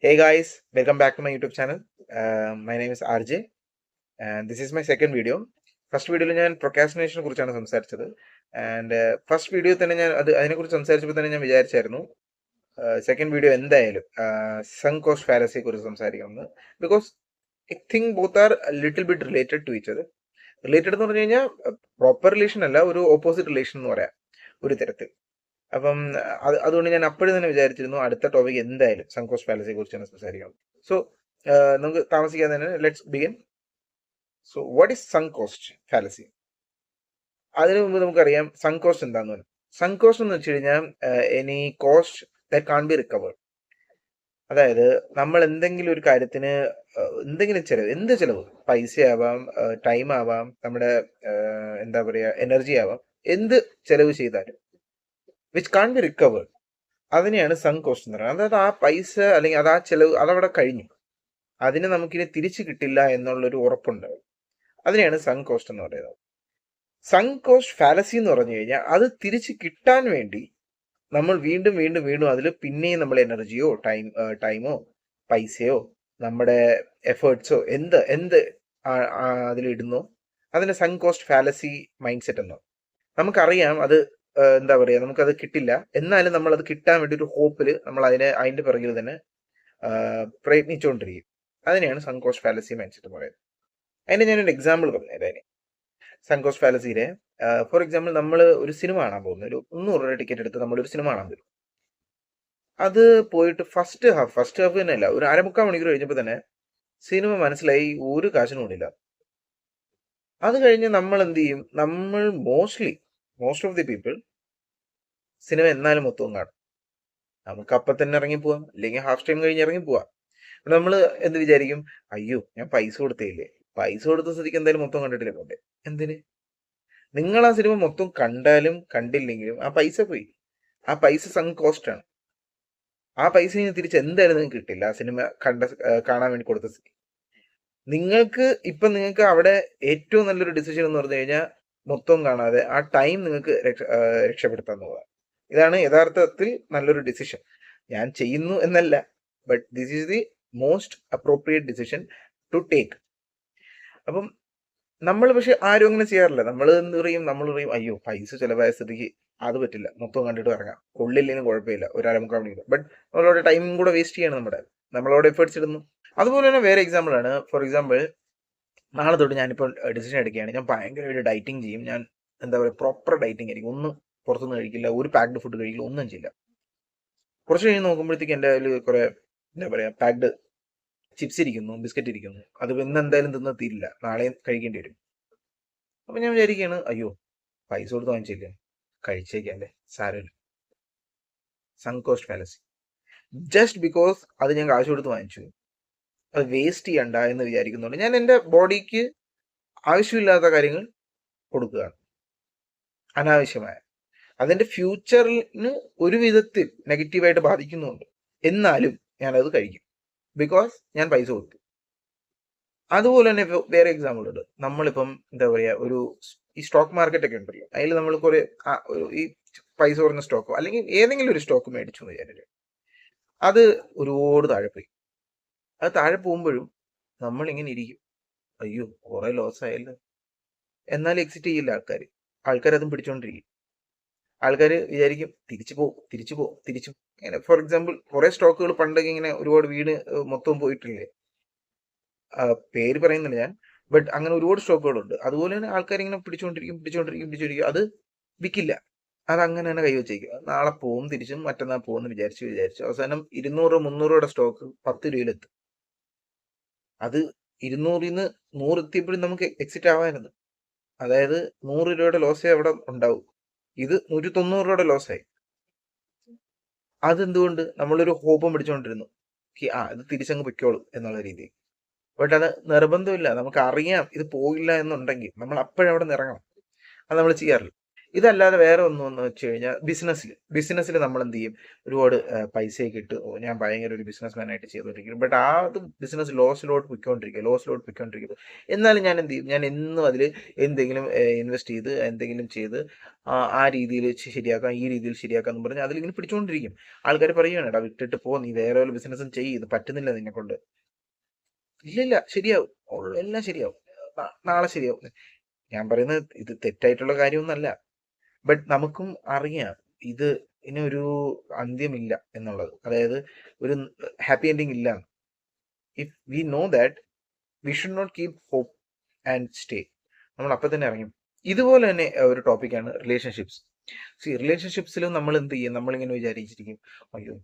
Hey guys, welcome back to my YouTube channel. My name is RJ and this is my second video. First വീഡിയോയിൽ ഞാൻ പ്രൊക്കാസ്റ്റിനേഷനെ കുറിച്ചാണ് സംസാരിച്ചത്. And first video തന്നെ ഞാൻ അതിനെക്കുറിച്ച് സംസാരിച്ചപ്പോൾ തന്നെ ഞാൻ വിചാരിച്ചായിരുന്നു സെക്കൻഡ് വീഡിയോ എന്തായാലും സങ്ക് കോസ്റ്റ് ഫാലസിയെ കുറിച്ച് സംസാരിക്കണമെന്ന്. Because I think both are little bit related to each other. Related എന്ന് പറഞ്ഞു കഴിഞ്ഞാൽ പ്രോപ്പർ റിലേഷൻ അല്ല, ഒരു ഓപ്പോസിറ്റ് റിലേഷൻ എന്ന് പറയാം ഒരു തരത്തിൽ. അപ്പം അതുകൊണ്ട് ഞാൻ അപ്പോഴും തന്നെ വിചാരിച്ചിരുന്നു അടുത്ത ടോപ്പിക് എന്തായാലും സങ്ക് കോസ്റ്റ് ഫാലസിയെ കുറിച്ചാണ് സംസാരിക്കണം. സോ നമുക്ക് താമസിക്കാതെ തന്നെ let's begin. So what is sunk cost fallacy? അതിനു മുമ്പ് നമുക്കറിയാം സങ്ക് കോസ്റ്റ് എന്താന്ന് പറയും. സങ്ക് കോസ്റ്റ് എന്ന് വെച്ച് കഴിഞ്ഞാൽ any cost that can be recovered. അതായത് നമ്മൾ എന്തെങ്കിലും ഒരു കാര്യത്തിന് എന്തെങ്കിലും ചെലവ്, എന്ത് ചെലവ്, പൈസ ആവാം, ടൈം ആവാം, നമ്മുടെ എന്താ പറയുക, എനർജി ആവാം, എന്ത് ചെലവ് ചെയ്താലും വിച്ച് കാൺ ബി റിക്കവേർഡ്, അതിനെയാണ് സങ്ക് കോസ്റ്റ് എന്ന് പറയുന്നത്. അതായത് ആ പൈസ അല്ലെങ്കിൽ അത് ആ ചെലവ് അതവിടെ കഴിഞ്ഞു, അതിന് നമുക്കിനി തിരിച്ചു കിട്ടില്ല എന്നുള്ളൊരു ഉറപ്പുണ്ട്. അതിനെയാണ് സങ്ക് കോസ്റ്റ് എന്ന് പറയുന്നത്. സങ്ക് കോസ്റ്റ് ഫാലസി എന്ന് പറഞ്ഞു കഴിഞ്ഞാൽ അത് തിരിച്ചു കിട്ടാൻ വേണ്ടി നമ്മൾ വീണ്ടും വീണ്ടും വീണ്ടും അതിൽ പിന്നെയും നമ്മൾ എനർജിയോ ടൈമോ പൈസയോ നമ്മുടെ എഫേർട്സോ എന്ത് അതിലിടുന്നോ അതിന്റെ sunk cost fallacy mind set എന്നോ. നമുക്കറിയാം അത് എന്താ പറയുക, നമുക്കത് കിട്ടില്ല, എന്നാലും നമ്മൾ അത് കിട്ടാൻ വേണ്ടി ഒരു ഹോപ്പിൽ നമ്മൾ അതിന്റെ പിറകിൽ തന്നെ പ്രയത്നിച്ചുകൊണ്ടിരിക്കും. അതിനെയാണ് sunk cost fallacy mind set പറയുന്നത്. അതിന് ഞാനൊരു എക്സാമ്പിൾ പറഞ്ഞുതരാം. അതിന് സങ്ക് കോസ്റ്റ് ഫാലസിയിലെ ഫോർ എക്സാമ്പിൾ, നമ്മൾ ഒരു സിനിമ കാണാൻ പോകുന്നു, ഒരു 300 രൂപ ടിക്കറ്റ് എടുത്ത് നമ്മളൊരു സിനിമ കാണാൻ വരും. അത് പോയിട്ട് ഫസ്റ്റ് ഹാഫ് തന്നെയല്ല, ഒരു അരമുക്കാൽ മണിക്കൂർ കഴിഞ്ഞപ്പോൾ തന്നെ സിനിമ മനസ്സിലായി ഒരു കാശിനും കൊണ്ടില്ല. അത് കഴിഞ്ഞ് നമ്മൾ എന്ത് ചെയ്യും? നമ്മൾ most of the people cinema എന്നാലും മൊത്തവും കാണും. നമുക്ക് അപ്പം തന്നെ ഇറങ്ങി പോവാം, അല്ലെങ്കിൽ ഹാഫ് ടൈം കഴിഞ്ഞ് ഇറങ്ങി പോവാം. നമ്മൾ എന്ത് വിചാരിക്കും? അയ്യോ, ഞാൻ പൈസ കൊടുത്തേയില്ലേ, പൈസ കൊടുത്ത സ്ഥിതിക്ക് എന്തായാലും മൊത്തം കണ്ടിട്ടില്ലേ പോട്ടെ. എന്തിന്? നിങ്ങൾ ആ സിനിമ മൊത്തം കണ്ടാലും കണ്ടില്ലെങ്കിലും ആ പൈസ പോയി. ആ പൈസ സങ്ക് കോസ്റ്റ് ആണ്. ആ പൈസ തിരിച്ച് എന്തായാലും നിങ്ങൾക്ക് കിട്ടില്ല ആ സിനിമ കാണാൻ വേണ്ടി കൊടുത്ത സ്ഥിതി. നിങ്ങൾക്ക് അവിടെ ഏറ്റവും നല്ലൊരു ഡിസിഷൻ എന്ന് പറഞ്ഞു കഴിഞ്ഞാൽ മൊത്തം കാണാതെ ആ ടൈം നിങ്ങൾക്ക് രക്ഷപ്പെടുത്താൻ നോക്കുക. ഇതാണ് യഥാർത്ഥത്തിൽ നല്ലൊരു ഡിസിഷൻ. ഞാൻ ചെയ്യുന്നു എന്നല്ല, but this is the most appropriate decision to take. അപ്പം നമ്മൾ പക്ഷെ ആരും അങ്ങനെ ചെയ്യാറില്ല. നമ്മൾ പറയും അയ്യോ, പൈസ ചിലവായ സ്ഥിതിക്ക് അത് പറ്റില്ല, മൊത്തം കണ്ടിട്ട് ഇറങ്ങാം, കൊള്ളില്ലെങ്കിലും കുഴപ്പമില്ല, ഒരു അരമുക്കാൽ മണിക്കൂർ. ബട്ട് നമ്മളവിടെ ടൈമും കൂടെ വേസ്റ്റ് ചെയ്യണം, നമ്മളവിടെ എഫേർട്സ് ഇടുന്നു. അതുപോലെ തന്നെ വേറെ എക്സാമ്പിൾ ആണ്. ഫോർ എക്സാമ്പിൾ, നാളെ തൊട്ട് ഞാനിപ്പോൾ ഡിസിഷൻ എടുക്കുകയാണ്, ഞാൻ ഭയങ്കരമായിട്ട് ഡയറ്റിങ് ചെയ്യും. ഞാൻ എന്താ പറയുക, പ്രോപ്പർ ഡയറ്റിങ് ആയിരിക്കും. ഒന്നും പുറത്തുനിന്ന് കഴിക്കില്ല, ഒരു പാക്ഡ് ഫുഡ് കഴിക്കില്ല, ഒന്നും ചെയ്യില്ല. കുറച്ച് കഴിഞ്ഞ് നോക്കുമ്പോഴത്തേക്ക് എൻ്റെ കയ്യിൽ കുറെ എന്താ പറയുക പാക്ഡ് ചിപ്സ് ഇരിക്കുന്നു, ബിസ്ക്കറ്റ് ഇരിക്കുന്നു. അത് ഇന്ന് എന്തായാലും തിന്ന് തീരില്ല, നാളെയും കഴിക്കേണ്ടി വരും. അപ്പൊ ഞാൻ വിചാരിക്കുകയാണ്, അയ്യോ, പൈസ കൊടുത്ത് വാങ്ങിച്ചില്ലേ, കഴിച്ചേക്കല്ലേ, സാരമില്ല. Sunk cost fallacy. Just because അത് ഞാൻ കാശ് കൊടുത്ത് വാങ്ങിച്ചു, അത് വേസ്റ്റ് ചെയ്യണ്ട എന്ന് വിചാരിക്കുന്നുണ്ട്. ഞാൻ എൻ്റെ ബോഡിക്ക് ആവശ്യമില്ലാത്ത കാര്യങ്ങൾ കൊടുക്കുകയാണ്, അനാവശ്യമായ. അതിന്റെ ഫ്യൂച്ചറിന് ഒരു വിധത്തിൽ നെഗറ്റീവായിട്ട് ബാധിക്കുന്നുണ്ട്, എന്നാലും ഞാനത് കഴിക്കും ബിക്കോസ് ഞാൻ പൈസ കൊടുത്തു. അതുപോലെ തന്നെ വേറെ എക്സാമ്പിൾ ഉണ്ട്. നമ്മളിപ്പം എന്താ പറയുക, ഈ സ്റ്റോക്ക് മാർക്കറ്റ് ഒക്കെ ഉണ്ടല്ലോ, അതിൽ നമ്മൾ കുറെ ഈ പൈസ കുറഞ്ഞ സ്റ്റോക്കോ അല്ലെങ്കിൽ ഏതെങ്കിലും ഒരു സ്റ്റോക്ക് മേടിച്ചു എന്ന് വിചാരിച്ചു, അത് ഒരുപാട് താഴെ പോയി. അത് താഴെ പോകുമ്പോഴും നമ്മളിങ്ങനെ ഇരിക്കും, അയ്യോ കുറെ ലോസ് ആയല്ലോ. എന്നാലും എക്സിറ്റ് ചെയ്യില്ല ആൾക്കാർ അതും പിടിച്ചോണ്ടിരിക്കും. ആൾക്കാർ വിചാരിക്കും തിരിച്ചു ഇങ്ങനെ. ഫോർ എക്സാമ്പിൾ, കുറെ സ്റ്റോക്കുകൾ പണ്ടൊക്കെ ഇങ്ങനെ ഒരുപാട് വീട് മൊത്തം പോയിട്ടില്ലേ, പേര് പറയുന്നില്ല ഞാൻ, ബട്ട് അങ്ങനെ ഒരുപാട് സ്റ്റോക്കുകളുണ്ട്. അതുപോലെ തന്നെ ആൾക്കാർ ഇങ്ങനെ പിടിച്ചോണ്ടിരിക്കും, അത് വിൽക്കില്ല, അത് അങ്ങനെ തന്നെ കൈവച്ചേക്കും. നാളെ പോകും തിരിച്ചും, മറ്റന്നാൾ പോകുമെന്ന് വിചാരിച്ചു അവസാനം 200-300 സ്റ്റോക്ക് 10 രൂപയിലെത്തും. അത് 200-ന്ന് 100 എത്തിയപ്പോഴും നമുക്ക് എക്സിറ്റ് ആവാമായിരുന്നു. അതായത് 100 രൂപയുടെ ലോസേ അവിടെ ഉണ്ടാവും. ഇത് 190 രൂപയുടെ ലോസായി. അതെന്തുകൊണ്ട്? നമ്മളൊരു ഹോപ്പും പിടിച്ചുകൊണ്ടിരുന്നു, ഇത് തിരിച്ചങ്ങ് പൊയ്ക്കോളും എന്നുള്ള രീതിയിൽ. ബട്ട് അത് നിർബന്ധമില്ല. നമുക്ക് അറിയാം ഇത് പോയില്ല എന്നുണ്ടെങ്കിൽ നമ്മൾ അപ്പോഴവിടെ നിന്ന് ഇറങ്ങണം. അത് നമ്മൾ ചെയ്യാറില്ല. ഇതല്ലാതെ വേറെ ഒന്നെന്ന് വെച്ച് കഴിഞ്ഞാൽ ബിസിനസ്സിൽ നമ്മൾ എന്ത് ചെയ്യും, ഒരുപാട് പൈസയൊക്കെ ഇട്ട് ഞാൻ ഭയങ്കര ഒരു ബിസിനസ് മാനായിട്ട് ചെയ്തുകൊണ്ടിരിക്കും. ബട്ട് അത് ബിസിനസ് ലോസിലോട്ട് പൊയ്ക്കൊണ്ടിരിക്കുക. എന്നാലും ഞാൻ എന്ത് ചെയ്യും, ഞാൻ എന്നും അതിൽ എന്തെങ്കിലും ഇൻവെസ്റ്റ് ചെയ്ത് എന്തെങ്കിലും ചെയ്ത് ആ രീതിയിൽ ശരിയാക്കാം, ഈ രീതിയിൽ ശരിയാക്കാം എന്ന് പറഞ്ഞ് അതിലിങ്ങനെ പിടിച്ചുകൊണ്ടിരിക്കും. ആൾക്കാർ പറയുകയാണ്, എടാ വിട്ടിട്ട് പോ, നീ വേറെ വല്ല ബിസിനസ്സും ചെയ്യ്, ഇത് പറ്റുന്നില്ല നിന്നെ കൊണ്ട്. ഇല്ലില്ല, ശരിയാവും, എല്ലാം ശരിയാവും, നാളെ ശരിയാവും. ഞാൻ പറയുന്നത് ഇത് തെറ്റായിട്ടുള്ള കാര്യമൊന്നുമല്ല. ബട്ട് നമുക്കും അറിയാം ഇത് ഇതിനൊരു അന്ത്യമില്ല എന്നുള്ളത്. അതായത് ഒരു ഹാപ്പി എൻഡിങ് ഇല്ല. If we know that, we should not keep hope and stay. നമ്മൾ അപ്പം തന്നെ ഇറങ്ങും. ഇതുപോലെ തന്നെ ഒരു ടോപ്പിക്കാണ് റിലേഷൻഷിപ്സ്. റിലേഷൻഷിപ്സിലും നമ്മൾ എന്ത് ചെയ്യും, നമ്മളിങ്ങനെ വിചാരിച്ചിരിക്കും, അയ്യോ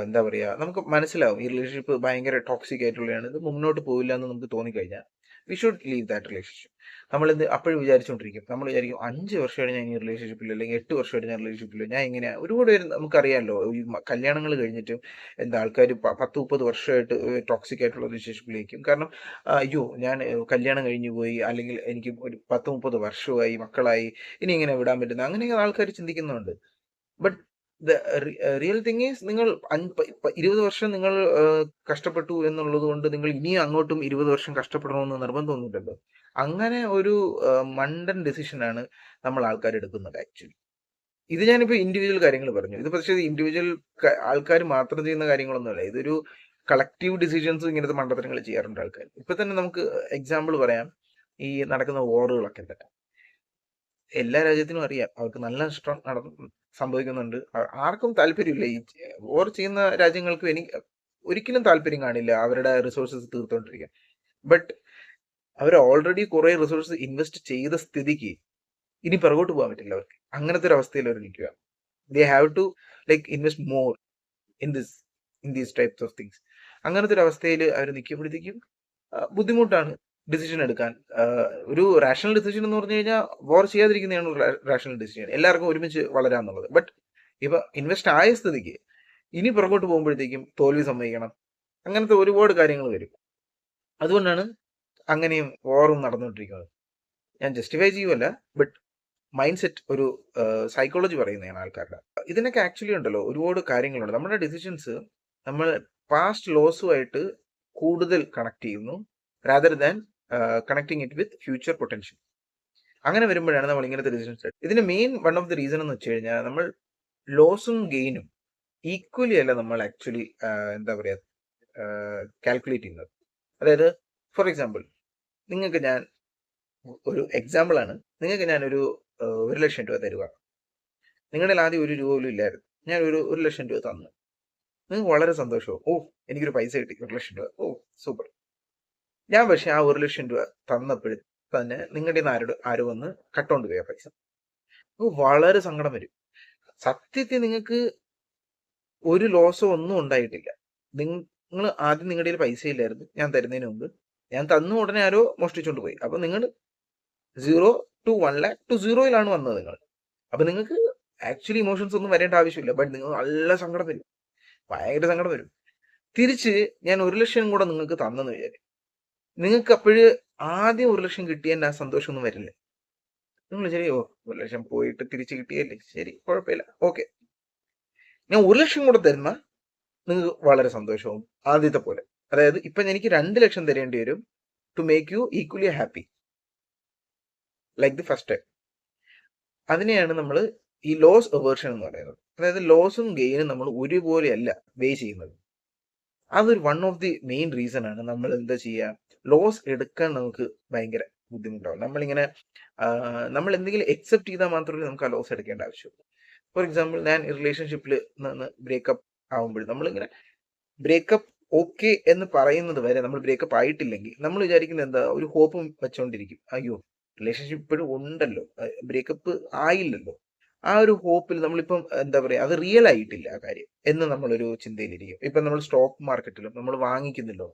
എന്താ പറയുക, നമുക്ക് മനസ്സിലാവും ഈ റിലേഷൻഷിപ്പ് ഭയങ്കര ടോക്സിക് ആയിട്ടുള്ളതാണ്, ഇത് മുന്നോട്ട് പോവില്ല എന്ന് നമുക്ക് തോന്നിക്കഴിഞ്ഞാൽ we should leave that relationship. നമ്മളിത് അപ്പോഴും വിചാരിച്ചുകൊണ്ടിരിക്കും. നമ്മൾ വിചാരിക്കും 5 വർഷമായിട്ട് ഞാൻ ഈ റിലേഷൻഷിപ്പിൽ, അല്ലെങ്കിൽ 8 വർഷമായിട്ട് ഞാൻ റിലേഷൻഷിപ്പിൽ, ഞാൻ എങ്ങനെയാണ്. ഒരുപാട് പേര് നമുക്കറിയാമല്ലോ, ഈ കല്യാണങ്ങൾ കഴിഞ്ഞിട്ടും എന്താ ആൾക്കാർ 10-30 വർഷമായിട്ട് ടോക്സിക് ആയിട്ടുള്ള റിലേഷൻഷിപ്പിലേക്കും. കാരണം അയ്യോ ഞാൻ കല്യാണം കഴിഞ്ഞു പോയി, അല്ലെങ്കിൽ എനിക്ക് ഒരു 10-30 വർഷമായി, മക്കളായി, ഇനി ഇങ്ങനെ വിടാൻ പറ്റുന്ന അങ്ങനെയൊക്കെ ആൾക്കാർ ചിന്തിക്കുന്നുണ്ട്. But the real thing is, നിങ്ങൾ 20 വർഷം നിങ്ങൾ കഷ്ടപ്പെട്ടു എന്നുള്ളത് കൊണ്ട് നിങ്ങൾ ഇനിയും അങ്ങോട്ടും 20 വർഷം കഷ്ടപ്പെടണമെന്ന് നിർബന്ധമൊന്നുമില്ലല്ലോ. അങ്ങനെ ഒരു മണ്ടൻ ഡെസിഷനാണ് നമ്മൾ ആൾക്കാർ എടുക്കുന്നത് ആക്ച്വലി. ഇത് ഞാനിപ്പോൾ ഇൻഡിവിജ്വൽ കാര്യങ്ങൾ പറഞ്ഞു. ഇത് പക്ഷേ ഇൻഡിവിജ്വൽ ആൾക്കാർ മാത്രം ചെയ്യുന്ന കാര്യങ്ങളൊന്നുമല്ല. ഇതൊരു കളക്റ്റീവ് ഡിസിഷൻസ് ഇങ്ങനത്തെ മണ്ടത്തരങ്ങൾ ചെയ്യാറുണ്ട് ആൾക്കാർ. ഇപ്പൊ തന്നെ നമുക്ക് എക്സാമ്പിൾ പറയാം, ഈ നടക്കുന്ന വാറുകളൊക്കെ തന്നെ. എല്ലാ രാജ്യത്തിനും അറിയാം, അവർക്ക് നല്ല നഷ്ടം സംഭവിക്കുന്നുണ്ട്. ആർക്കും താല്പര്യമില്ല ഈ വാർ ചെയ്യുന്ന രാജ്യങ്ങൾക്ക്. എനിക്ക് ഒരിക്കലും താല്പര്യം കാണില്ല അവരുടെ റിസോഴ്സസ് തീർത്തോണ്ടിരിക്കാൻ. ബട്ട് അവർ ഓൾറെഡി കുറെ റിസോഴ്സസ് ഇൻവെസ്റ്റ് ചെയ്ത സ്ഥിതിക്ക് ഇനി പിറകോട്ട് പോകാൻ പറ്റില്ല അവർക്ക്. അങ്ങനത്തെ ഒരു അവസ്ഥയിൽ അവർ നിൽക്കുക. They have to like invest more in these types of things. അങ്ങനത്തെ ഒരു അവസ്ഥയിൽ അവർ നിൽക്കുമ്പോഴത്തേക്കും ബുദ്ധിമുട്ടാണ് ഡിസിഷൻ എടുക്കാൻ. ഒരു റാഷണൽ ഡിസിഷൻ എന്ന് പറഞ്ഞു കഴിഞ്ഞാൽ വാർ ചെയ്യാതിരിക്കുന്നതാണ് റാഷണൽ ഡിസിഷൻ, എല്ലാവർക്കും ഒരുമിച്ച് വളരാന്നുള്ളത്. ബട്ട് ഇപ്പൊ ഇൻവെസ്റ്റ് ആയ സ്ഥിതിക്ക് ഇനി പുറകോട്ട് പോകുമ്പോഴത്തേക്കും തോൽവി സമ്മതിക്കണം, അങ്ങനത്തെ ഒരുപാട് കാര്യങ്ങൾ വരും. അതുകൊണ്ടാണ് അങ്ങനെയും വാറും നടന്നുകൊണ്ടിരിക്കുന്നത്. ഞാൻ ജസ്റ്റിഫൈ ചെയ്യുമല്ല, ബട്ട് മൈൻഡ് സെറ്റ്, ഒരു സൈക്കോളജി പറയുന്നതാണ് ആൾക്കാരുടെ. ഇതിനൊക്കെ ആക്ച്വലി ഉണ്ടല്ലോ ഒരുപാട് കാര്യങ്ങളുണ്ട്. നമ്മുടെ ഡിസിഷൻസ് നമ്മൾ പാസ്റ്റ് ലോസുമായിട്ട് കൂടുതൽ കണക്ട് ചെയ്യുന്നു, rather than connecting it with future potential. അങ്ങനെ വരുമ്പോഴാണ് നമ്മൾ ഇങ്ങനത്തെ ഡിസിഷൻസ്. ഇതിന് main one of the reason എന്ന് വെച്ച് കഴിഞ്ഞാൽ, നമ്മൾ ലോസും ഗെയിനും ഈക്വലി അല്ല നമ്മൾ ആക്ച്വലി എന്താ പറയുക കാൽക്കുലേറ്റ് ചെയ്യുന്നത്. അതായത് ഫോർ എക്സാമ്പിൾ, നിങ്ങൾക്ക് ഞാൻ ഒരു എക്സാമ്പിൾ ആണ്, നിങ്ങൾക്ക് ഞാനൊരു 1,00,000 രൂപ തരുക. നിങ്ങളുടെ ആദ്യം 1 രൂപ പോലും ഇല്ലായിരുന്നു, ഞാൻ ഒരു 1,00,000 രൂപ തന്നു. നിങ്ങൾക്ക് വളരെ സന്തോഷവും, ഓ എനിക്കൊരു പൈസ കിട്ടി, 1,00,000 രൂപ, ഓ സൂപ്പർ. ഞാൻ പക്ഷെ ആ 1,00,000 രൂപ തന്നപ്പോഴും തന്നെ നിങ്ങളുടെ ആര് വന്ന് കട്ടോണ്ട് പോയ പൈസ, വളരെ സങ്കടം വരും. സത്യത്തിൽ നിങ്ങൾക്ക് ഒരു ലോസോ ഒന്നും ഉണ്ടായിട്ടില്ല. നിങ്ങൾ ആദ്യം നിങ്ങളുടെ കയ്യിൽ പൈസ ഇല്ലായിരുന്നു, ഞാൻ തരുന്നതിന് മുമ്പ്. ഞാൻ തന്നു ഉടനെ ആരോ മോഷ്ടിച്ചോണ്ട് പോയി. അപ്പൊ നിങ്ങൾ 0 to 1 lakh to 0 വന്നത് നിങ്ങൾ. അപ്പൊ നിങ്ങൾക്ക് ആക്ച്വലി ഇമോഷൻസ് ഒന്നും വരേണ്ട ആവശ്യമില്ല. ബട്ട് നിങ്ങൾ നല്ല സങ്കടം വരും, ഭയങ്കര സങ്കടം വരും. തിരിച്ച് ഞാൻ 1,00,000 കൂടെ നിങ്ങൾക്ക് തന്നെന്ന് വിചാരിക്കും. നിങ്ങൾക്ക് അപ്പോഴ് ആദ്യം 1,00,000 കിട്ടിയതിന്റെ ആ സന്തോഷമൊന്നും വരില്ല. നിങ്ങൾ ശരിയോ 1,00,000 പോയിട്ട് തിരിച്ച് കിട്ടിയല്ലേ, ശരി കുഴപ്പമില്ല, ഓക്കെ. ഞാൻ 1,00,000 കൂടെ തരുന്ന നിങ്ങൾക്ക് വളരെ സന്തോഷവും ആദ്യത്തെ പോലെ. അതായത് ഇപ്പൊ എനിക്ക് 2,00,000 തരേണ്ടി വരും to make you equally happy like the first time. അതിനെയാണ് നമ്മൾ ഈ ലോസ് അവേർഷൻ എന്ന് പറയുന്നത്. അതായത് ലോസും ഗെയിനും നമ്മൾ ഒരുപോലെയല്ല വേ ചെയ്യുന്നത്. അതൊരു one of the main reason ആണ് നമ്മൾ എന്താ ചെയ്യുക, ലോസ് എടുക്കാൻ നമുക്ക് ഭയങ്കര ബുദ്ധിമുട്ടാവും. നമ്മൾ എന്തെങ്കിലും എക്സെപ്റ്റ് ചെയ്താൽ മാത്രമേ നമുക്ക് ആ ലോസ് എടുക്കേണ്ട ആവശ്യമുള്ളൂ. ഫോർ എക്സാമ്പിൾ, ഞാൻ റിലേഷൻഷിപ്പിൽ നിന്ന് ബ്രേക്കപ്പ് ആവുമ്പോഴും നമ്മളിങ്ങനെ ബ്രേക്കപ്പ് ഓക്കെ എന്ന് പറയുന്നത് വരെ, നമ്മൾ ബ്രേക്കപ്പ് ആയിട്ടില്ലെങ്കിൽ നമ്മൾ വിചാരിക്കുന്നത് എന്താ, ഒരു ഹോപ്പും വെച്ചോണ്ടിരിക്കും, അയ്യോ റിലേഷൻഷിപ്പ് ഇപ്പോഴും ഉണ്ടല്ലോ, ബ്രേക്കപ്പ് ആയില്ലല്ലോ. ആ ഒരു ഹോപ്പിൽ നമ്മളിപ്പം എന്താ പറയാ, അത് റിയൽ ആയിട്ടില്ല ആ കാര്യം എന്ന് നമ്മളൊരു ചിന്തയിലിരിക്കും. ഇപ്പൊ നമ്മൾ സ്റ്റോക്ക് മാർക്കറ്റിലും നമ്മൾ വാങ്ങിക്കുന്നല്ലോ,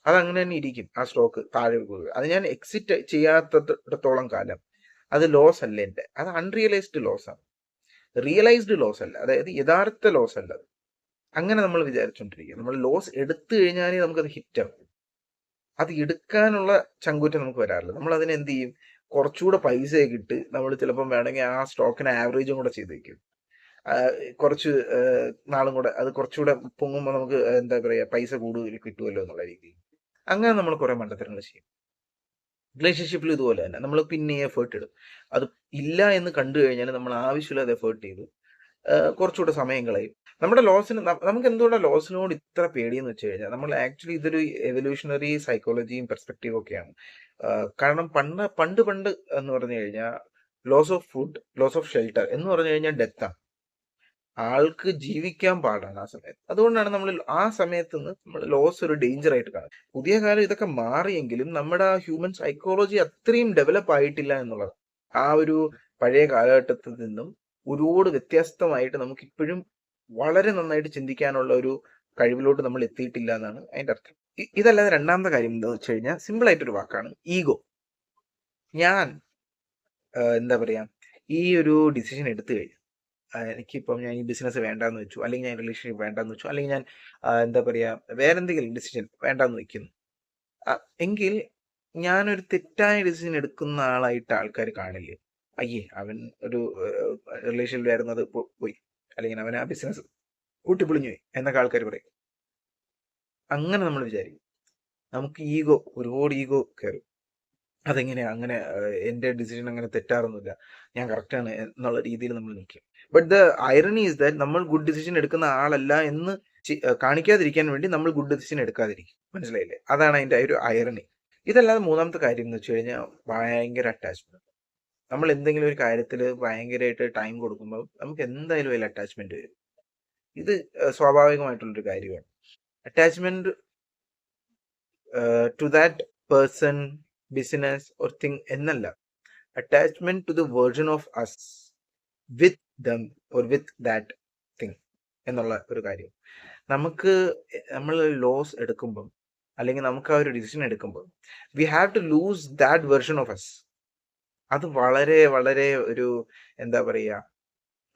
അത് അങ്ങനെ തന്നെ ഇരിക്കും. ആ സ്റ്റോക്ക് താഴെ പോകുക, അത് ഞാൻ എക്സിറ്റ് ചെയ്യാത്തിടത്തോളം കാലം അത് ലോസ് അല്ല എൻ്റെ, അത് അൺറിയലൈസ്ഡ് ലോസ് ആണ്, റിയലൈസ്ഡ് ലോസ് അല്ല, അതായത് യഥാർത്ഥ ലോസ് അല്ല. അങ്ങനെ നമ്മൾ വിചാരിച്ചോണ്ടിരിക്കുക. നമ്മൾ ലോസ് എടുത്തു കഴിഞ്ഞാലേ നമുക്കത് ഹിറ്റാവും. അത് എടുക്കാനുള്ള ചങ്കൂറ്റം നമുക്ക് വരാറില്ല. നമ്മൾ അതിനെ എന്ത് ചെയ്യും, കുറച്ചുകൂടെ പൈസയൊക്കെ ഇട്ട് നമ്മൾ ചിലപ്പം വേണമെങ്കിൽ ആ സ്റ്റോക്കിന് ആവറേജും കൂടെ ചെയ്ത് വെക്കും. കുറച്ച് നാളും കൂടെ അത് കുറച്ചുകൂടെ പൊങ്ങുമ്പോൾ നമുക്ക് എന്താ പറയുക പൈസ കൂടുതൽ കിട്ടുമല്ലോ എന്നുള്ള രീതിയിൽ അങ്ങനെ നമ്മൾ കുറെ മണ്ടത്തരങ്ങൾ ചെയ്യും. റിലേഷൻഷിപ്പിൽ ഇതുപോലെ തന്നെ നമ്മൾ പിന്നെ എഫേർട്ട് ഇടും. അത് ഇല്ല എന്ന് കണ്ടു കഴിഞ്ഞാൽ നമ്മൾ ആവശ്യമില്ലാതെ എഫേർട്ട് ചെയ്തു കുറച്ചുകൂടെ സമയം കളയും. നമ്മുടെ ലോസിന് നമുക്ക് എന്തുകൊണ്ടാണ് ലോസിനോട് ഇത്ര പേടിയെന്ന് വെച്ച് കഴിഞ്ഞാൽ നമ്മൾ ആക്ച്വലി ഇതൊരു എവല്യൂഷണറി സൈക്കോളജിയും പെർസ്പെക്റ്റീവും ഒക്കെയാണ്. കാരണം പണ്ട് എന്ന് പറഞ്ഞു കഴിഞ്ഞാൽ loss of food, loss of shelter എന്ന് പറഞ്ഞു കഴിഞ്ഞാൽ ഡെത്താണ്. ആൾക്ക് ജീവിക്കാൻ പാടാണ് ആ സമയത്ത്. അതുകൊണ്ടാണ് നമ്മൾ ആ സമയത്ത് നിന്ന് നമ്മൾ ലോസ് ഒരു ഡേഞ്ചർ ആയിട്ട് കാണുന്നത്. പുതിയ കാലം ഇതൊക്കെ മാറിയെങ്കിലും നമ്മുടെ ആ ഹ്യൂമൻ സൈക്കോളജി അത്രയും ഡെവലപ്പ് ആയിട്ടില്ല എന്നുള്ളത്. ആ ഒരു പഴയ കാലഘട്ടത്തിൽ നിന്നും ഒരുപാട് വ്യത്യസ്തമായിട്ട് നമുക്ക് ഇപ്പോഴും വളരെ നന്നായിട്ട് ചിന്തിക്കാനുള്ള ഒരു കഴിവിലോട്ട് നമ്മൾ എത്തിയിട്ടില്ല എന്നാണ് അതിന്റെ അർത്ഥം. ഇതല്ലാതെ രണ്ടാമത്തെ കാര്യം എന്താണെന്ന് വെച്ച് കഴിഞ്ഞാൽ സിമ്പിൾ ആയിട്ടൊരു വാക്കാണ് ഈഗോ. ഞാൻ എന്താ പറയാ ഈ ഒരു ഡിസിഷൻ എടുത്തു കഴിഞ്ഞു, എനിക്കിപ്പം ഞാൻ ഈ ബിസിനസ് വേണ്ടാന്ന് വെച്ചു, അല്ലെങ്കിൽ ഞാൻ റിലേഷൻഷിപ്പ് വേണ്ടാന്ന് വെച്ചു, അല്ലെങ്കിൽ ഞാൻ എന്താ പറയാ വേറെ എന്തെങ്കിലും ഡിസിഷൻ വേണ്ടാന്ന് വെക്കുന്നു, എങ്കിൽ ഞാനൊരു തെറ്റായ ഡിസിഷൻ എടുക്കുന്ന ആളായിട്ട് ആൾക്കാർ കാണില്ലേ? അയ്യേ അവൻ ഒരു റിലേഷനിലായിരുന്നു അത് പോയി, അല്ലെങ്കിൽ അവൻ ആ ബിസിനസ് കൂട്ടിപ്പൊളിഞ്ഞു പോയി എന്നൊക്കെ ആൾക്കാർ പറയും. അങ്ങനെ നമ്മൾ വിചാരിക്കും. നമുക്ക് ഒരുപാട് ഈഗോ കയറും. അതെങ്ങനെയാ അങ്ങനെ എൻ്റെ ഡിസിഷൻ അങ്ങനെ തെറ്റാറൊന്നുമില്ല, ഞാൻ കറക്റ്റാണ് എന്നുള്ള രീതിയിൽ നമ്മൾ നിൽക്കും. But the irony is that നമ്മൾ ഗുഡ് ഡിസിഷൻ എടുക്കുന്ന ആളല്ല എന്ന് കാണിക്കാതിരിക്കാൻ വേണ്ടി നമ്മൾ ഗുഡ് ഡിസിഷൻ എടുക്കാതിരിക്കും. മനസ്സിലായില്ലേ? അതാണ് അതിൻ്റെ ഒരു ഐറണി. ഇതല്ലാതെ മൂന്നാമത്തെ കാര്യം എന്ന് വെച്ച് കഴിഞ്ഞാൽ ഭയങ്കര അറ്റാച്ച്മെന്റ്. നമ്മൾ എന്തെങ്കിലും ഒരു കാര്യത്തിൽ ഭയങ്കരമായിട്ട് ടൈം കൊടുക്കുമ്പോൾ നമുക്ക് എന്തായാലും അതിൽ അറ്റാച്ച്മെന്റ് വരും. ഇത് സ്വാഭാവികമായിട്ടുള്ളൊരു കാര്യമാണ്. Attachment to that person, business or thing എന്നല്ല, attachment to the version of us with them or with that thing എന്നുള്ള ഒരു കാര്യം. നമ്മൾ ലോസ് എടുക്കുമ്പം അല്ലെങ്കിൽ നമുക്ക് ആ ഒരു ഡിസിഷൻ എടുക്കുമ്പോൾ we have to lose that version of us. അത് വളരെ വളരെ ഒരു എന്താ പറയുക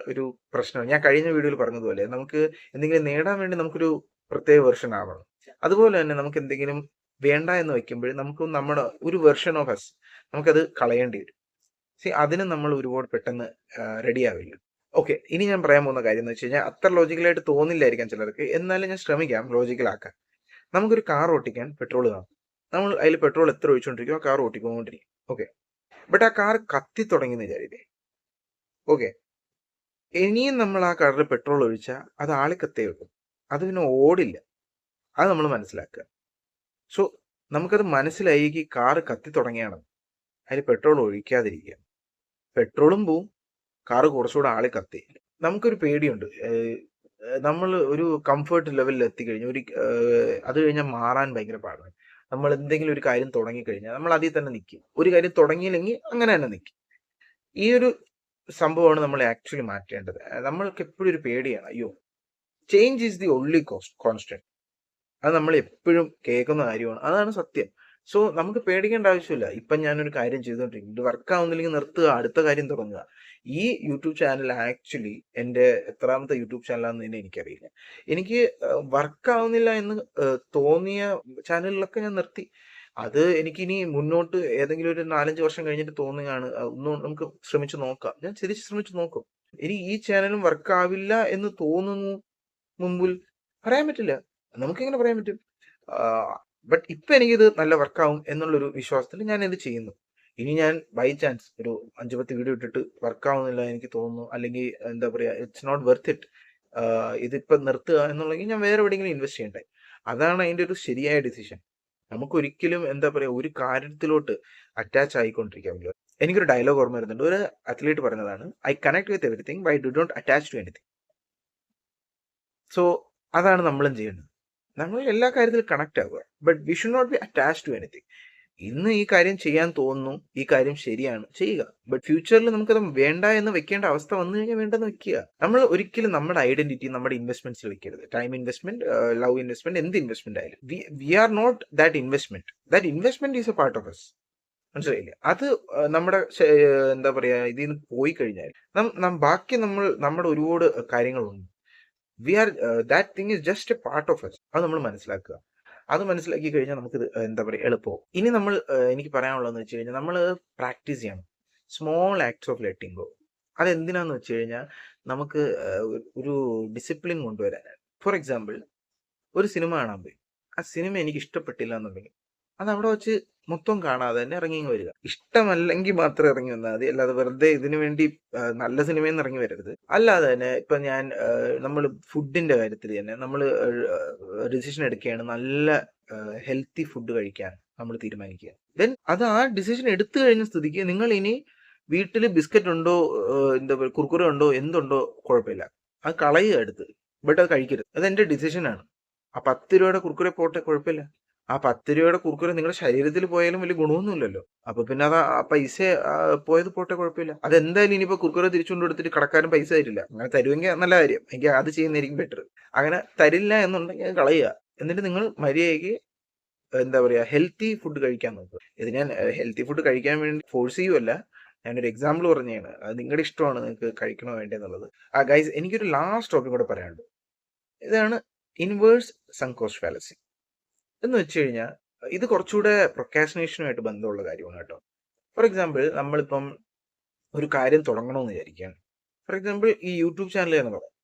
ഒരു പ്രശ്നം. ഞാൻ കഴിഞ്ഞ വീഡിയോയിൽ പറഞ്ഞതുപോലെ നമുക്ക് എന്തെങ്കിലും നേടാൻ വേണ്ടി നമുക്കൊരു പ്രത്യേക വെർഷൻ ആവണം. അതുപോലെ തന്നെ നമുക്ക് എന്തെങ്കിലും വേണ്ട എന്ന് വെക്കുമ്പോൾ നമുക്ക് നമ്മുടെ ഒരു വെർഷൻ ഓഫ് അസ് നമുക്കത് കളയേണ്ടി വരും. അതിന് നമ്മൾ ഒരുപാട് പെട്ടെന്ന് റെഡി ആവില്ല. ഓക്കെ, ഇനി ഞാൻ പറയാൻ പോകുന്ന കാര്യം എന്ന് വെച്ച് കഴിഞ്ഞാൽ അത്ര ലോജിക്കലായിട്ട് തോന്നില്ലായിരിക്കാം ചിലർക്ക്, എന്നാലും ഞാൻ ശ്രമിക്കാം ലോജിക്കലാക്കാൻ. നമുക്കൊരു കാർ ഓട്ടിക്കാൻ പെട്രോൾ കാണും. നമ്മൾ അതിൽ പെട്രോൾ എത്ര ഒഴിച്ചുകൊണ്ടിരിക്കും, ആ കാർ ഓട്ടിക്കൊണ്ടിരിക്കും. ഓക്കെ, ബട്ട് ആ കാർ കത്തി തുടങ്ങിയെന്ന് വിചാരിക്കേ. ഓക്കെ, ഇനിയും നമ്മൾ ആ കാറിൽ പെട്രോൾ ഒഴിച്ചാൽ അത് ആളിക്കത്തേ ഉള്ളൂ, അത് പിന്നെ ഓടില്ല. അത് നമ്മൾ മനസ്സിലാക്കുക. സോ നമുക്കത് മനസ്സിലായി കാറ് കത്തി തുടങ്ങിയാണ്, അതിൽ പെട്രോൾ ഒഴിക്കാതിരിക്കുക. പെട്രോളും പോവും, കാറ് കുറച്ചുകൂടെ ആളി കത്തി. നമുക്കൊരു പേടിയുണ്ട്, നമ്മൾ ഒരു കംഫർട്ട് ലെവലിൽ എത്തിക്കഴിഞ്ഞു, അത് കഴിഞ്ഞാൽ മാറാൻ ഭയങ്കര പാടാണ്. നമ്മൾ എന്തെങ്കിലും ഒരു കാര്യം തുടങ്ങിക്കഴിഞ്ഞാൽ നമ്മൾ അതിൽ തന്നെ നിൽക്കും. ഒരു കാര്യം തുടങ്ങിയില്ലെങ്കിൽ അങ്ങനെ തന്നെ നിൽക്കും. ഈ ഒരു സംഭവമാണ് നമ്മൾ ആക്ച്വലി മാറ്റേണ്ടത്. നമ്മൾക്ക് എപ്പോഴും ഒരു പേടിയാണ്, അയ്യോ change is the only constant. അത് നമ്മൾ എപ്പോഴും കേൾക്കുന്ന കാര്യമാണ്, അതാണ് സത്യം. സോ നമുക്ക് പേടിക്കേണ്ട ആവശ്യമില്ല. ഇപ്പം ഞാനൊരു കാര്യം ചെയ്തുകൊണ്ടിരിക്കും, ഇത് വർക്ക് ആവുന്നില്ലെങ്കിൽ നിർത്തുക, അടുത്ത കാര്യം തുടങ്ങുക. ഈ യൂട്യൂബ് ചാനൽ ആക്ച്വലി എൻ്റെ എത്രാമത്തെ യൂട്യൂബ് ചാനലാണെന്ന് തന്നെ എനിക്കറിയില്ല. എനിക്ക് വർക്ക് ആവുന്നില്ല എന്ന് തോന്നിയ ചാനലിലൊക്കെ ഞാൻ നിർത്തി. അത് എനിക്കിനി മുന്നോട്ട് ഏതെങ്കിലും ഒരു 4-5 വർഷം കഴിഞ്ഞിട്ട് തോന്നുകയാണ് ഒന്നും നമുക്ക് ശ്രമിച്ചു നോക്കാം, ഞാൻ തിരിച്ച് ശ്രമിച്ചു നോക്കും. ഇനി ഈ ചാനലും വർക്ക് ആവില്ല എന്ന് തോന്നുന്നു മുമ്പിൽ പറയാൻ പറ്റില്ല, നമുക്കെങ്ങനെ പറയാൻ പറ്റും? ബട്ട് ഇപ്പം എനിക്കിത് നല്ല വർക്കാവും എന്നുള്ളൊരു വിശ്വാസത്തിൽ ഞാൻ ഇത് ചെയ്യുന്നു. ഇനി ഞാൻ ബൈ ചാൻസ് ഒരു 5-10 വീഡിയോ ഇട്ടിട്ട് വർക്കാവുന്നില്ല എനിക്ക് തോന്നുന്നു, അല്ലെങ്കിൽ എന്താ പറയുക ഇറ്റ്സ് നോട്ട് വെർത്ത് ഇറ്റ്, ഇതിപ്പം നിർത്തുക എന്നുള്ളെങ്കിൽ ഞാൻ വേറെ എവിടെയെങ്കിലും ഇൻവെസ്റ്റ് ചെയ്യണ്ടേ. അതാണ് അതിൻ്റെ ഒരു ശരിയായ ഡിസിഷൻ. നമുക്കൊരിക്കലും എന്താ പറയുക ഒരു കാര്യത്തിലോട്ട് അറ്റാച്ച് ആയിക്കൊണ്ടിരിക്കാൻ പറ്റില്ല. എനിക്കൊരു ഡയലോഗ് ഓർമ്മ വരുന്നുണ്ട്, ഒരു അത്ലീറ്റ് പറഞ്ഞതാണ്, I connect with everything but do not attach to anything. So അതാണ് നമ്മളും ചെയ്യേണ്ടത്. നമ്മൾ എല്ലാ കാര്യത്തിലും കണക്ട് ആവുക, but we should not be attach to anything. ഇന്ന് ഈ കാര്യം ചെയ്യാൻ തോന്നുന്നു, ഈ കാര്യം ശരിയാണ്, ചെയ്യുക. ബട്ട് ഫ്യൂച്ചറിൽ നമുക്കത് വേണ്ട എന്ന് വെക്കേണ്ട അവസ്ഥ വന്നു കഴിഞ്ഞാൽ വേണ്ടെന്ന് വെക്കുക. നമ്മൾ ഒരിക്കലും നമ്മുടെ ഐഡന്റിറ്റി നമ്മുടെ ഇൻവെസ്റ്റ്മെന്റ്സിൽ വെക്കരുത്. ടൈം ഇൻവെസ്റ്റ്മെന്റ്, ലവ് ഇൻവെസ്റ്റ്മെന്റ്, എന്ത് ഇൻവെസ്റ്റ്മെന്റ് ആയാലും we are not that investment. That investment is a part of us. മനസ്സിലായില്ലേ? അത് നമ്മുടെ എന്താ പറയാ ഇതിൽ നിന്ന് പോയി കഴിഞ്ഞാൽ ബാക്കി നമ്മുടെ ഒരുപാട് കാര്യങ്ങളുണ്ട്. We are that thing is just a part of us. അത് നമ്മൾ മനസ്സിലാക്കുക. അത് മനസ്സിലാക്കി കഴിഞ്ഞാൽ നമുക്കിത് എന്താ പറയുക എളുപ്പമാവും. ഇനി നമ്മൾ എനിക്ക് പറയാനുള്ളതെന്ന് വെച്ച് കഴിഞ്ഞാൽ നമ്മൾ പ്രാക്ടീസ് ചെയ്യണം small acts of letting go. അതെന്തിനാന്ന് വെച്ച് കഴിഞ്ഞാൽ നമുക്ക് ഒരു ഡിസിപ്ലിൻ കൊണ്ടുവരാനാണ്. ഫോർ എക്സാമ്പിൾ, ഒരു സിനിമ കാണാൻ പോയി, ആ സിനിമ എനിക്ക് ഇഷ്ടപ്പെട്ടില്ല എന്നുണ്ടെങ്കിൽ അത് അവിടെ വെച്ച് മൊത്തം കാണാതെ തന്നെ ഇറങ്ങി വരിക. ഇഷ്ടമല്ലെങ്കിൽ മാത്രം ഇറങ്ങി വന്നാൽ മതി, അല്ലാതെ വെറുതെ ഇതിനു വേണ്ടി നല്ല സിനിമയിൽ നിന്ന് ഇറങ്ങി വരരുത്. അല്ലാതെ തന്നെ ഇപ്പൊ ഞാൻ നമ്മൾ ഫുഡിന്റെ കാര്യത്തിൽ തന്നെ നമ്മൾ ഡിസിഷൻ എടുക്കുകയാണ്, നല്ല ഹെൽത്തി ഫുഡ് കഴിക്കാൻ നമ്മൾ തീരുമാനിക്കുക. ദെൻ അത് ആ ഡിസിഷൻ എടുത്തു കഴിഞ്ഞ സ്ഥിതിക്ക് നിങ്ങൾ ഇനി വീട്ടിൽ ബിസ്ക്കറ്റ് ഉണ്ടോ, എന്താ പറയുക, കുർക്കുറ ഉണ്ടോ, എന്തുണ്ടോ കുഴപ്പമില്ല, അത് കളയുക എടുത്ത്. ബട്ട് അത് കഴിക്കരുത്. അത് എന്റെ ഡിസിഷനാണ്. ആ 10 രൂപയുടെ കുർക്കുറ പോട്ടെ, കുഴപ്പമില്ല. ആ 10 രൂപയുടെ കുർക്കുറ നിങ്ങളുടെ ശരീരത്തിൽ പോയാലും വലിയ ഗുണമൊന്നുമില്ലല്ലോ. അപ്പൊ പിന്നെ അത് ആ പൈസ പോയത് പോട്ടെ, കുഴപ്പമില്ല. അതെന്തായാലും ഇനിയിപ്പോ കുർക്കുറ തിരിച്ചുകൊണ്ട് കൊടുത്തിട്ട് കടക്കാരൻ പൈസ തരില്ല. അങ്ങനെ തരുമെങ്കിൽ നല്ല കാര്യം, എനിക്ക് അത് ചെയ്യുന്നതായിരിക്കും ബെറ്റർ. അങ്ങനെ തരില്ല എന്നുണ്ടെങ്കിൽ അത് കളയുക. എന്നിട്ട് നിങ്ങൾ മര്യാദയ്ക്ക് എന്താ പറയാ ഹെൽത്തി ഫുഡ് കഴിക്കാൻ നോക്കുക. ഇത് ഞാൻ ഹെൽത്തി ഫുഡ് കഴിക്കാൻ വേണ്ടി ഫോഴ്സ് ചെയ്യുമല്ല, ഞാനൊരു എക്സാമ്പിൾ പറഞ്ഞതാണ്. അത് നിങ്ങളുടെ ഇഷ്ടമാണ്, നിങ്ങൾക്ക് കഴിക്കണോ വേണ്ടെന്നുള്ളത്. ഗൈസ്, എനിക്കൊരു ലാസ്റ്റ് ടോപ്പിക് കൂടെ പറയാനുണ്ട്. ഇതാണ് ഇൻവേഴ്സ് സങ്ക് കോസ്റ്റ് ഫാലസി. എന്ന് വെച്ച് കഴിഞ്ഞാൽ ഇത് കുറച്ചുകൂടെ പ്രൊക്കാസ്റ്റിനേഷനുമായിട്ട് ബന്ധമുള്ള കാര്യമാണ് കേട്ടോ. ഫോർ എക്സാമ്പിൾ, നമ്മളിപ്പം ഒരു കാര്യം തുടങ്ങണമെന്ന് വിചാരിക്കുകയാണ്. ഫോർ എക്സാമ്പിൾ, ഈ യൂട്യൂബ് ചാനൽ എന്ന് പറയാം.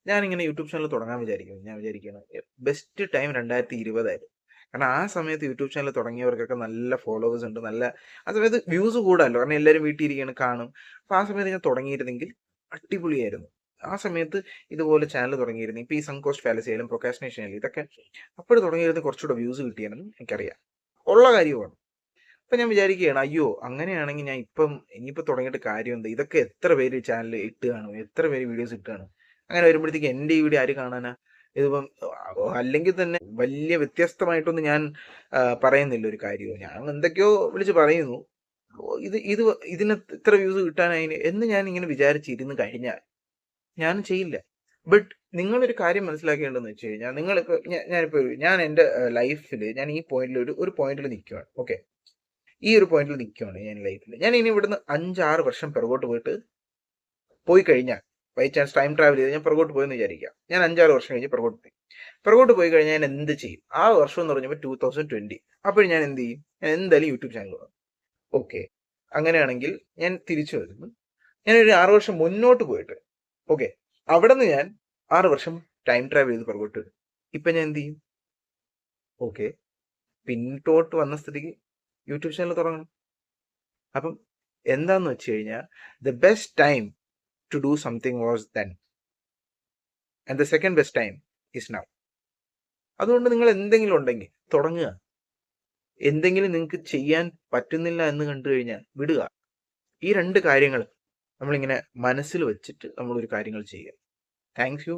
ഞാനിങ്ങനെ യൂട്യൂബ് ചാനൽ തുടങ്ങാൻ വിചാരിക്കുന്നു. ഞാൻ വിചാരിക്കുകയാണ് ബെസ്റ്റ് ടൈം 2020 ആയിരുന്നു. കാരണം ആ സമയത്ത് യൂട്യൂബ് ചാനൽ തുടങ്ങിയവർക്കൊക്കെ നല്ല ഫോളോവേഴ്സ് ഉണ്ട്, നല്ല ആ സമയത്ത് വ്യൂസ് കൂടാമല്ലോ, കാരണം എല്ലാവരും വീട്ടിൽ ഇരിക്കുകയാണ്, കാണും. അപ്പോൾ ആ സമയത്ത് ഞാൻ തുടങ്ങിയിരുന്നെങ്കിൽ അടിപൊളിയായിരുന്നു. ആ സമയത്ത് ഇതുപോലെ ചാനൽ തുടങ്ങിയിരുന്നു, ഇപ്പോൾ ഈ സങ്ക് കോസ്റ്റ് ഫാലസി ആയാലും പ്രൊക്കാസ്റ്റിനേഷൻ ആയാലും ഇതൊക്കെ അപ്പോൾ തുടങ്ങിയിരുന്ന കുറച്ചുകൂടെ വ്യൂസ് കിട്ടിയെന്ന് എനിക്കറിയാം, ഉള്ള കാര്യമാണ്. അപ്പം ഞാൻ വിചാരിക്കുകയാണ്, അയ്യോ അങ്ങനെയാണെങ്കിൽ ഞാൻ ഇനിയിപ്പോൾ തുടങ്ങിയിട്ട് കാര്യം എന്താ, ഇതൊക്കെ എത്ര പേര് ചാനൽ ഇട്ട് കാണും, എത്ര പേര് വീഡിയോസ് ഇട്ട് കാണും. അങ്ങനെ വരുമ്പോഴത്തേക്ക് എൻ്റെ ഈ വീഡിയോ ആര് കാണാനാ? ഇതിപ്പം അല്ലെങ്കിൽ തന്നെ വലിയ വ്യത്യസ്തമായിട്ടൊന്നും ഞാൻ പറയുന്നില്ല ഒരു കാര്യവും. ഞാൻ എന്തൊക്കെയോ വിളിച്ച് പറയുന്നു, ഇതിന് ഇത്ര വ്യൂസ് കിട്ടാനായി എന്ന് ഞാൻ ഇങ്ങനെ വിചാരിച്ചിരുന്ന് കഴിഞ്ഞാൽ ഞാൻ ചെയ്യില്ല. ബട്ട് നിങ്ങളൊരു കാര്യം മനസ്സിലാക്കേണ്ടതെന്ന് വെച്ച് കഴിഞ്ഞാൽ, നിങ്ങളിപ്പോൾ ഞാൻ എൻ്റെ ലൈഫിൽ ഞാൻ ഈ പോയിന്റിൽ ഒരു പോയിന്റിൽ നിൽക്കുകയാണ്. ഓക്കെ, ഈ ഒരു പോയിന്റിൽ നിൽക്കുകയാണ് ഞാൻ ലൈഫിൽ. ഞാൻ ഇനി ഇവിടുന്ന് 5-6 വർഷം പിറകോട്ട് പോയി കഴിഞ്ഞാൽ, ബൈ ചാൻസ് ടൈം ട്രാവൽ ചെയ്ത് ഞാൻ പുറകോട്ട് പോയെന്ന് വിചാരിക്കാം. ഞാൻ 5-6 വർഷം കഴിഞ്ഞ് പുറകോട്ട് പോയി കഴിഞ്ഞാൽ ഞാൻ എന്ത് ചെയ്യും? ആ വർഷം എന്ന് പറഞ്ഞപ്പോൾ 2020. അപ്പോൾ ഞാൻ എന്ത് ചെയ്യും? ഞാൻ എന്തായാലും യൂട്യൂബ് ചാനൽ തുടങ്ങും. ഓക്കെ, അങ്ങനെയാണെങ്കിൽ ഞാൻ തിരിച്ചു വരുന്നു. ഞാനൊരു 6 വർഷം മുന്നോട്ട് പോയിട്ട്, ഓക്കെ, അവിടെ നിന്ന് ഞാൻ 6 വർഷം ടൈം ട്രാവൽ ചെയ്ത് പുറകോട്ട് വരും. ഇപ്പം ഞാൻ എന്ത് ചെയ്യും? ഓക്കെ, പിന്നോട്ട് വന്ന സ്ഥിതിക്ക് യൂട്യൂബ് ചാനൽ തുടങ്ങണം. അപ്പം എന്താന്ന് വെച്ച് കഴിഞ്ഞാൽ, the best time to do something was then, and the second best time is now. അതുകൊണ്ട് നിങ്ങൾ എന്തെങ്കിലും ഉണ്ടെങ്കിൽ തുടങ്ങുക. എന്തെങ്കിലും നിങ്ങൾക്ക് ചെയ്യാൻ പറ്റുന്നില്ല എന്ന് കണ്ടു കഴിഞ്ഞാൽ വിടുക. ഈ 2 കാര്യങ്ങൾ നമ്മളിങ്ങനെ മനസ്സിൽ വെച്ചിട്ട് നമ്മളൊരു കാര്യങ്ങൾ ചെയ്യുക. Thank you.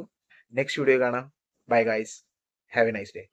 നെക്സ്റ്റ് വീഡിയോ കാണാം. Bye guys, have A nice day.